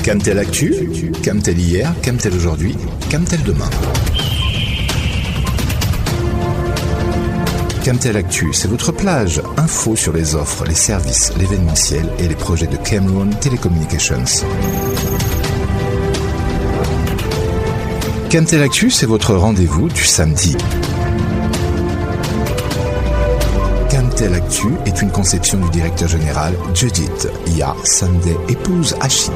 Camtel Actu, Camtel hier, Camtel aujourd'hui, Camtel demain. Camtel Actu, c'est votre plage. Info sur les offres, les services, l'événementiel et les projets de Cameroon Telecommunications. Camtel Actu, c'est votre rendez-vous du samedi. Camtel Actu est une conception du directeur général Judith Ya Sunday, épouse Achidi.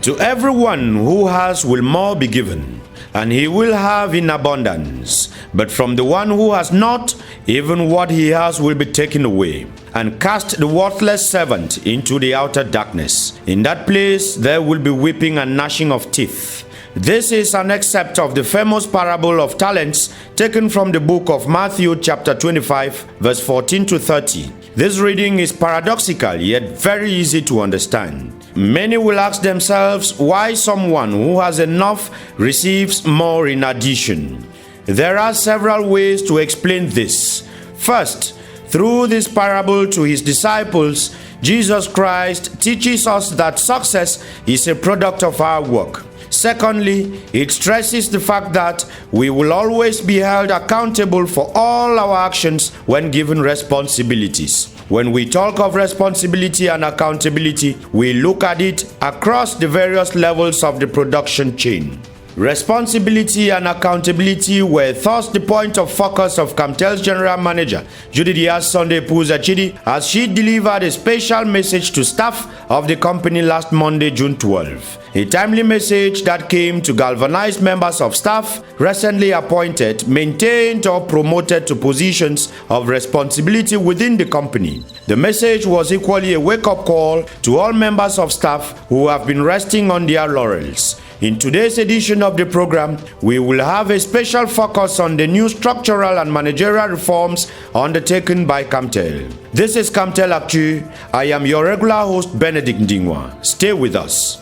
To everyone who has will more be given, and he will have in abundance. But from the one who has not, even what he has will be taken away. And cast the worthless servant into the outer darkness. In that place there will be weeping and gnashing of teeth. This is an excerpt of the famous parable of talents taken from the book of Matthew chapter 25 verse 14 to 30. This reading is paradoxical yet very easy to understand. Many will ask themselves why someone who has enough receives more in addition. There are several ways to explain this. First, through this parable to his disciples, Jesus Christ teaches us that success is a product of our work. Secondly, it stresses the fact that we will always be held accountable for all our actions when given responsibilities. When we talk of responsibility and accountability, we look at it across the various levels of the production chain. Responsibility and accountability were thus the point of focus of Camtel's General Manager, Judith Ya Sunday épouse Achidi, as she delivered a special message to staff of the company last Monday, June 12. A timely message that came to galvanize members of staff recently appointed, maintained or promoted to positions of responsibility within the company. The message was equally a wake-up call to all members of staff who have been resting on their laurels. In today's edition of the program, we will have a special focus on the new structural and managerial reforms undertaken by Camtel. This is Camtel Actu. I am your regular host, Benedict Ndingwa. Stay with us.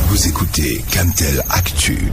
Vous écoutez Camtel Actu.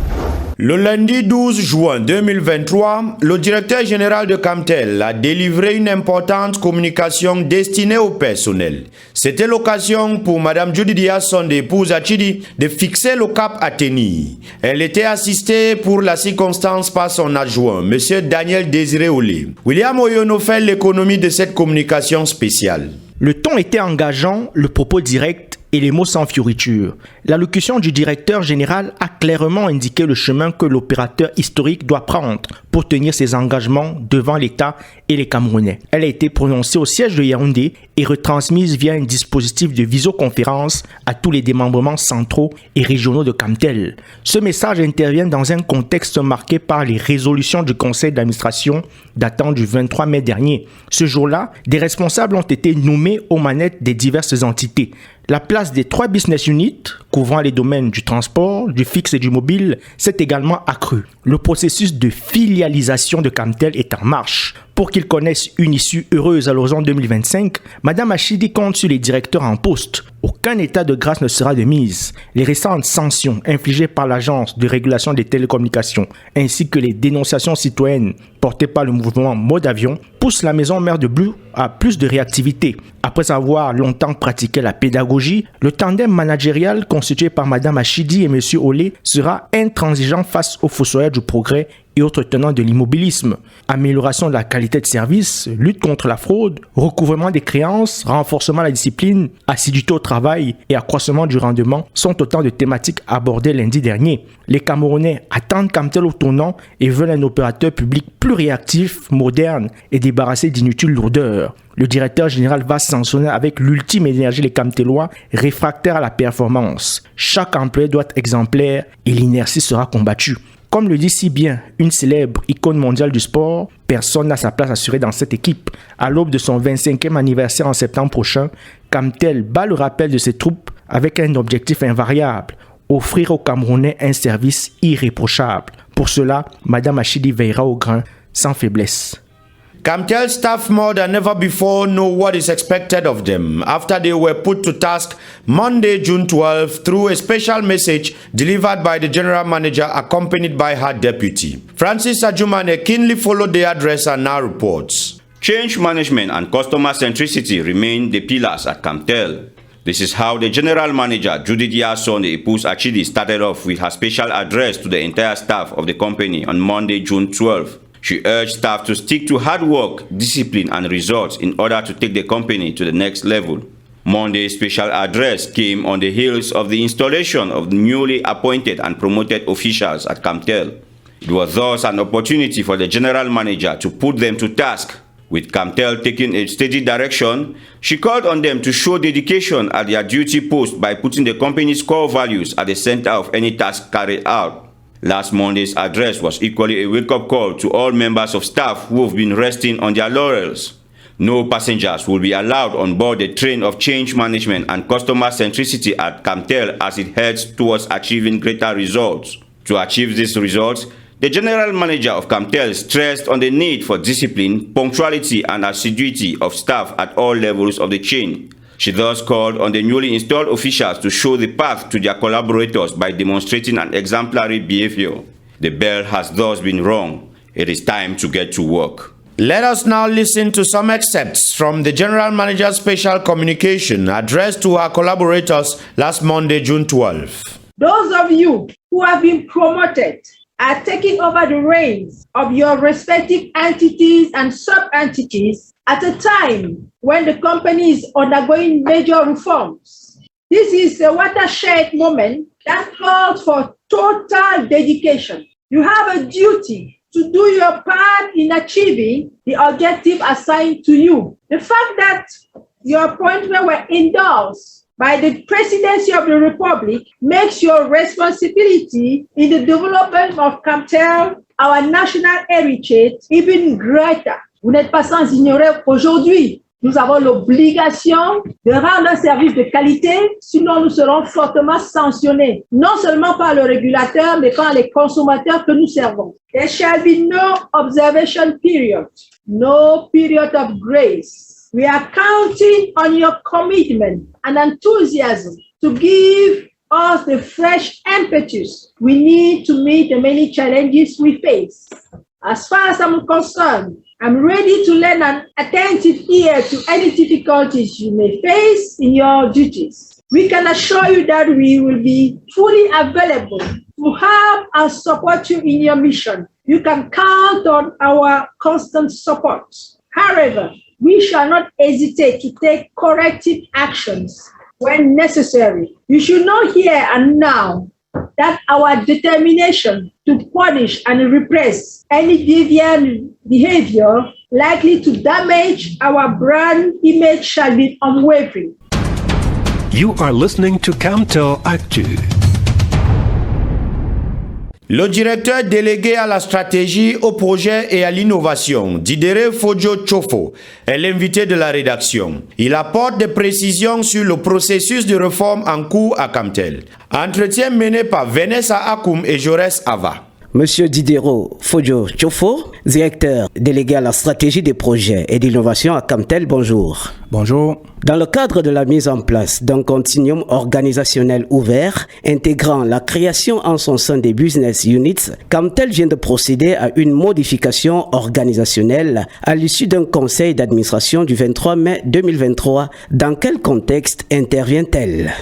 Le lundi 12 juin 2023, le directeur général de Camtel a délivré une importante communication destinée au personnel. C'était l'occasion pour Madame Judith Ya Sunday épouse Achidi de fixer le cap à tenir. Elle était assistée pour la circonstance par son adjoint, Monsieur Daniel Désiré Olé. William Oyono fait l'économie de cette communication spéciale. Le ton était engageant, le propos direct et les mots sans fioriture. L'allocution du directeur général a clairement indiqué le chemin que l'opérateur historique doit prendre pour tenir ses engagements devant l'État et les Camerounais. Elle a été prononcée au siège de Yaoundé et retransmise via un dispositif de visioconférence à tous les démembrements centraux et régionaux de Camtel. Ce message intervient dans un contexte marqué par les résolutions du conseil d'administration datant du 23 mai dernier. Ce jour-là, des responsables ont été nommés aux manettes des diverses entités. La place des 3 business units, couvrant les domaines du transport, du fixe et du mobile, s'est également accrue. Le processus de filialisation de Camtel est en marche. Pour qu'ils connaissent une issue heureuse à l'horizon 2025, Madame Achidi compte sur les directeurs en poste. Aucun état de grâce ne sera de mise. Les récentes sanctions infligées par l'Agence de régulation des télécommunications ainsi que les dénonciations citoyennes portées par le mouvement Mode Avion poussent la maison mère de Blue à plus de réactivité. Après avoir longtemps pratiqué la pédagogie, le tandem managérial constitué par Madame Achidi et Monsieur Olé sera intransigeant face aux fossoyeurs du progrès et autres tenants de l'immobilisme. Amélioration de la qualité de service, lutte contre la fraude, recouvrement des créances, renforcement de la discipline, assiduité au travail et accroissement du rendement sont autant de thématiques abordées lundi dernier. Les Camerounais attendent Camtel au tournant et veulent un opérateur public plus réactif, moderne et débarrassé d'inutiles lourdeurs. Le directeur général va sanctionner avec l'ultime énergie les Camtelois réfractaires à la performance. Chaque employé doit être exemplaire et l'inertie sera combattue. Comme le dit si bien une célèbre icône mondiale du sport, personne n'a sa place assurée dans cette équipe. À l'aube de son 25e anniversaire en septembre prochain, Camtel bat le rappel de ses troupes avec un objectif invariable, offrir aux Camerounais un service irréprochable. Pour cela, Madame Achidi veillera au grain, sans faiblesse. Camtel staff more than ever before know what is expected of them after they were put to task Monday, June 12 through a special message delivered by the general manager accompanied by her deputy. Francis Ajumane keenly followed the address and now reports. Change management and customer centricity remain the pillars at Camtel. This is how the General Manager, Judith Yasone Ipus Achidi, started off with her special address to the entire staff of the company on Monday, June 12. She urged staff to stick to hard work, discipline, and results in order to take the company to the next level. Monday's special address came on the heels of the installation of the newly appointed and promoted officials at Camtel. It was thus an opportunity for the General Manager to put them to task. With Camtel taking a steady direction, she called on them to show dedication at their duty post by putting the company's core values at the center of any task carried out. Last Monday's address was equally a wake-up call to all members of staff who have been resting on their laurels. No passengers will be allowed on board the train of change management and customer centricity at Camtel as it heads towards achieving greater results. To achieve these results, the General Manager of Camtel stressed on the need for discipline, punctuality, and assiduity of staff at all levels of the chain. She thus called on the newly installed officials to show the path to their collaborators by demonstrating an exemplary behavior. The bell has thus been rung. It is time to get to work. Let us now listen to some excerpts from the General Manager's special communication addressed to her collaborators last Monday, June 12. Those of you who have been promoted are taking over the reins of your respective entities and sub-entities at a time when the company is undergoing major reforms. This is a watershed moment that calls for total dedication. You have a duty to do your part in achieving the objective assigned to you. The fact that your appointment were endorsed by the Presidency of the Republic makes your responsibility in the development of Camtel, our national heritage, even greater. Vous n'êtes pas sans ignorer qu'aujourd'hui, nous avons l'obligation de rendre un service de qualité, sinon nous serons fortement sanctionnés, non seulement par le régulateur, mais par les consommateurs que nous servons. There shall be no observation period, no period of grace. We are counting on your commitment and enthusiasm to give us the fresh impetus we need to meet the many challenges we face. As far as I'm concerned, I'm ready to lend an attentive ear to any difficulties you may face in your duties. We can assure you that we will be fully available to help and support you in your mission. You can count on our constant support. However, we shall not hesitate to take corrective actions when necessary. You should know here and now that our determination to punish and repress any deviant behavior likely to damage our brand image shall be unwavering. You are listening to Camtel Actu. Le directeur délégué à la stratégie, au projet et à l'innovation, Didere Fojo Chofo, est l'invité de la rédaction. Il apporte des précisions sur le processus de réforme en cours à Camtel. Entretien mené par Vanessa Akoum et Jaurès Ava. Monsieur Didero Fojo Chofo, directeur délégué à la stratégie des projets et d'innovation à Camtel, bonjour. Bonjour. Dans le cadre de la mise en place d'un continuum organisationnel ouvert, intégrant la création en son sein des business units, Camtel vient de procéder à une modification organisationnelle à l'issue d'un conseil d'administration du 23 mai 2023. Dans quel contexte intervient-elle ?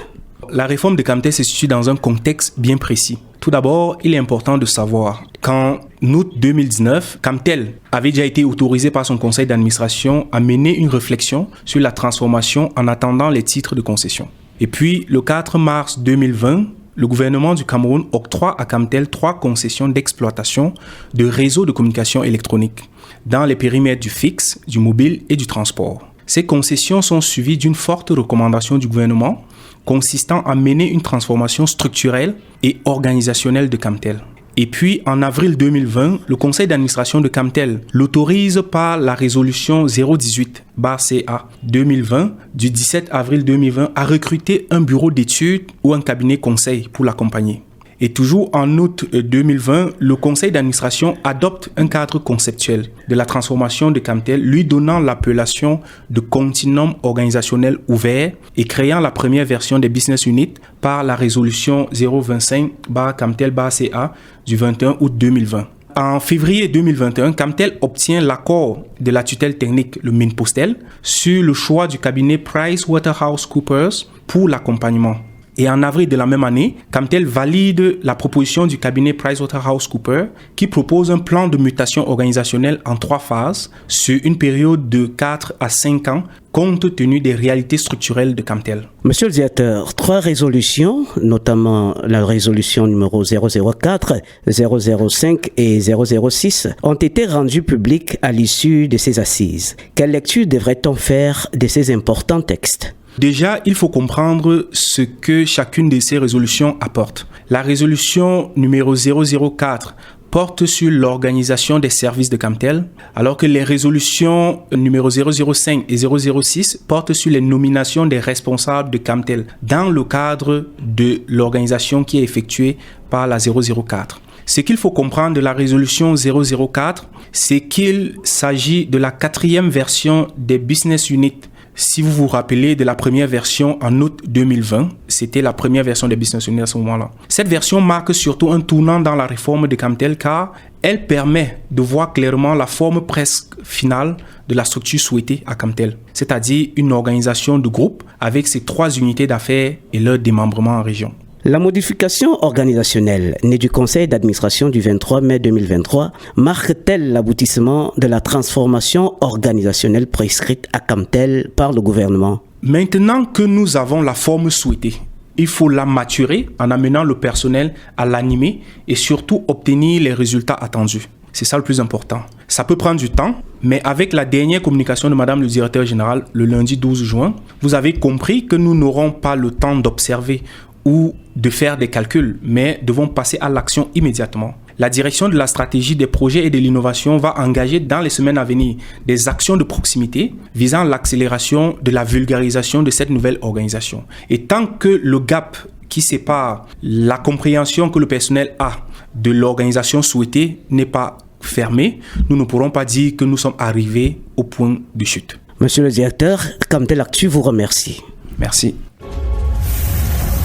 La réforme de Camtel se situe dans un contexte bien précis. Tout d'abord, il est important de savoir qu'en août 2019, Camtel avait déjà été autorisé par son conseil d'administration à mener une réflexion sur la transformation en attendant les titres de concession. Et puis, le 4 mars 2020, le gouvernement du Cameroun octroie à Camtel 3 concessions d'exploitation de réseaux de communication électronique dans les périmètres du fixe, du mobile et du transport. Ces concessions sont suivies d'une forte recommandation du gouvernement consistant à mener une transformation structurelle et organisationnelle de Camtel. Et puis, en avril 2020, le conseil d'administration de Camtel l'autorise par la résolution 018/CA 2020 du 17 avril 2020 à recruter un bureau d'études ou un cabinet conseil pour l'accompagner. Et toujours en août 2020, le conseil d'administration adopte un cadre conceptuel de la transformation de Camtel, lui donnant l'appellation de continuum organisationnel ouvert et créant la première version des business units par la résolution 025/Camtel/CA du 21 août 2020. En février 2021, Camtel obtient l'accord de la tutelle technique, le Minpostel, sur le choix du cabinet PricewaterhouseCoopers pour l'accompagnement. Et en avril de la même année, Camtel valide la proposition du cabinet PricewaterhouseCoopers qui propose un plan de mutation organisationnelle en 3 phases sur une période de 4 à 5 ans compte tenu des réalités structurelles de Camtel. Monsieur le directeur, 3 résolutions, notamment la résolution numéro 004, 005 et 006, ont été rendues publiques à l'issue de ces assises. Quelle lecture devrait-on faire de ces importants textes ? Déjà, il faut comprendre ce que chacune de ces résolutions apporte. La résolution numéro 004 porte sur l'organisation des services de Camtel, alors que les résolutions numéro 005 et 006 portent sur les nominations des responsables de Camtel dans le cadre de l'organisation qui est effectuée par la 004. Ce qu'il faut comprendre de la résolution 004, c'est qu'il s'agit de la 4e version des business units. Si vous vous rappelez de la première version en août 2020, c'était la première version des business units à ce moment-là. Cette version marque surtout un tournant dans la réforme de Camtel car elle permet de voir clairement la forme presque finale de la structure souhaitée à Camtel, c'est-à-dire une organisation de groupe avec ses 3 unités d'affaires et leur démembrement en région. La modification organisationnelle née du conseil d'administration du 23 mai 2023 marque-t-elle l'aboutissement de la transformation organisationnelle prescrite à Camtel par le gouvernement ? Maintenant que nous avons la forme souhaitée, il faut la maturer en amenant le personnel à l'animer et surtout obtenir les résultats attendus. C'est ça le plus important. Ça peut prendre du temps, mais avec la dernière communication de Madame le directeur général le lundi 12 juin, vous avez compris que nous n'aurons pas le temps d'observer ou de faire des calculs, mais devons passer à l'action immédiatement. La direction de la stratégie des projets et de l'innovation va engager dans les semaines à venir des actions de proximité visant l'accélération de la vulgarisation de cette nouvelle organisation. Et tant que le gap qui sépare la compréhension que le personnel a de l'organisation souhaitée n'est pas fermé, nous ne pourrons pas dire que nous sommes arrivés au point de chute. Monsieur le directeur, Camtel Actu vous remercie. Merci.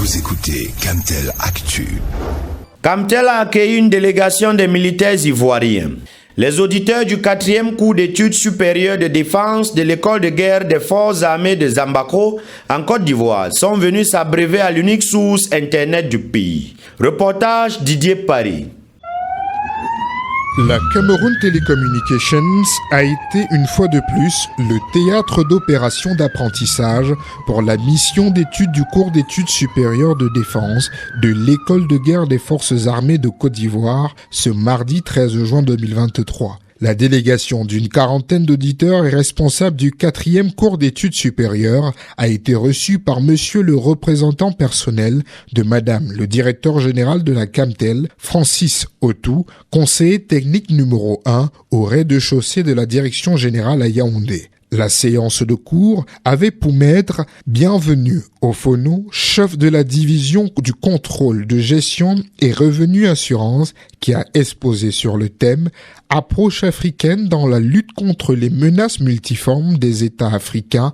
Vous écoutez Camtel Actu. Camtel a accueilli une délégation des militaires ivoiriens. Les auditeurs du 4e cours d'études supérieures de défense de l'école de guerre des forces armées de Zambako en Côte d'Ivoire sont venus s'abreuver à l'unique source internet du pays. Reportage Didier Paris. La Cameroun Telecommunications a été une fois de plus le théâtre d'opérations d'apprentissage pour la mission d'études du cours d'études supérieures de défense de l'école de guerre des forces armées de Côte d'Ivoire ce mardi 13 juin 2023. La délégation d'une quarantaine d'auditeurs et responsables du 4e cours d'études supérieures a été reçue par monsieur le représentant personnel de madame le directeur général de la Camtel, Francis Otou, conseiller technique numéro 1 au rez-de-chaussée de la direction générale à Yaoundé. La séance de cours avait pour maître bienvenue Ofono, chef de la division du contrôle de gestion et revenu assurance, qui a exposé sur le thème « Approche africaine dans la lutte contre les menaces multiformes des États africains »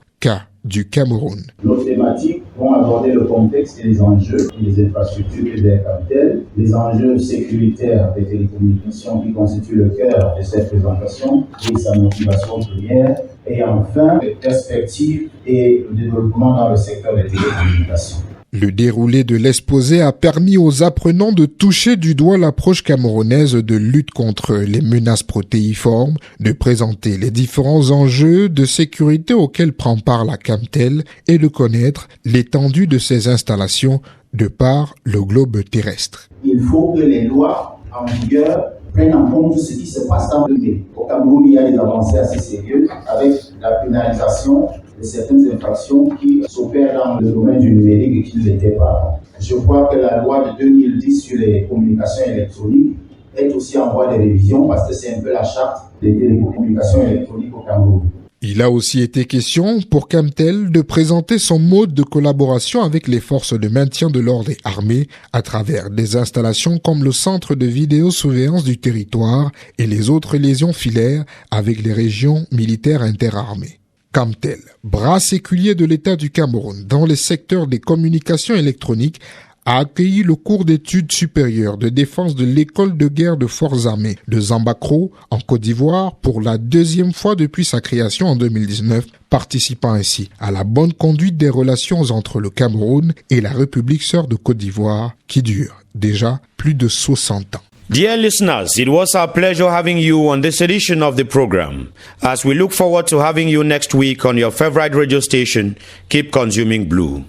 du Cameroun. Nos thématiques vont aborder le contexte et les enjeux des infrastructures de Camtel, les enjeux sécuritaires des télécommunications qui constituent le cœur de cette présentation et sa motivation première, et enfin les perspectives et le développement dans le secteur des télécommunications. Le déroulé de l'exposé a permis aux apprenants de toucher du doigt l'approche camerounaise de lutte contre les menaces protéiformes, de présenter les différents enjeux de sécurité auxquels prend part la Camtel et de connaître l'étendue de ces installations de par le globe terrestre. Il faut que les lois en vigueur prennent en compte ce qui se passe dans le pays. Au Cameroun, il y a des avancées assez sérieuses avec la pénalisation de certaines infractions qui s'opèrent dans le domaine du numérique et qui l'étaient pas avant. Je crois que la loi de 2010 sur les communications électroniques est aussi en voie de révision parce que c'est un peu la charte des télécommunications électroniques au Cameroun. Il a aussi été question pour Camtel de présenter son mode de collaboration avec les forces de maintien de l'ordre et armées à travers des installations comme le centre de vidéosurveillance du territoire et les autres liaisons filaires avec les régions militaires interarmées. Camtel, bras séculier de l'État du Cameroun dans les secteurs des communications électroniques, a accueilli le cours d'études supérieures de défense de l'école de guerre de forces armées de Zambakro en Côte d'Ivoire pour la deuxième fois depuis sa création en 2019, participant ainsi à la bonne conduite des relations entre le Cameroun et la République sœur de Côte d'Ivoire qui dure déjà plus de 60 ans. Dear listeners, it was our pleasure having you on this edition of the program. As we look forward to having you next week on your favorite radio station, keep consuming blue.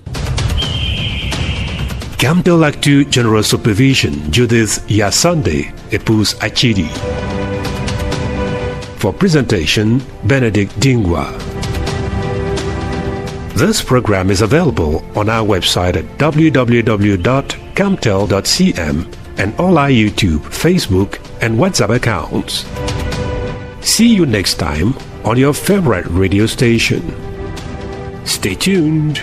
Camtel Actu General Supervision, Judith Yasande, épouse Achidi. For presentation, Benedict Dingwa. This program is available on our website at www.camtel.cm and all our YouTube, Facebook, and WhatsApp accounts. See you next time on your favorite radio station. Stay tuned.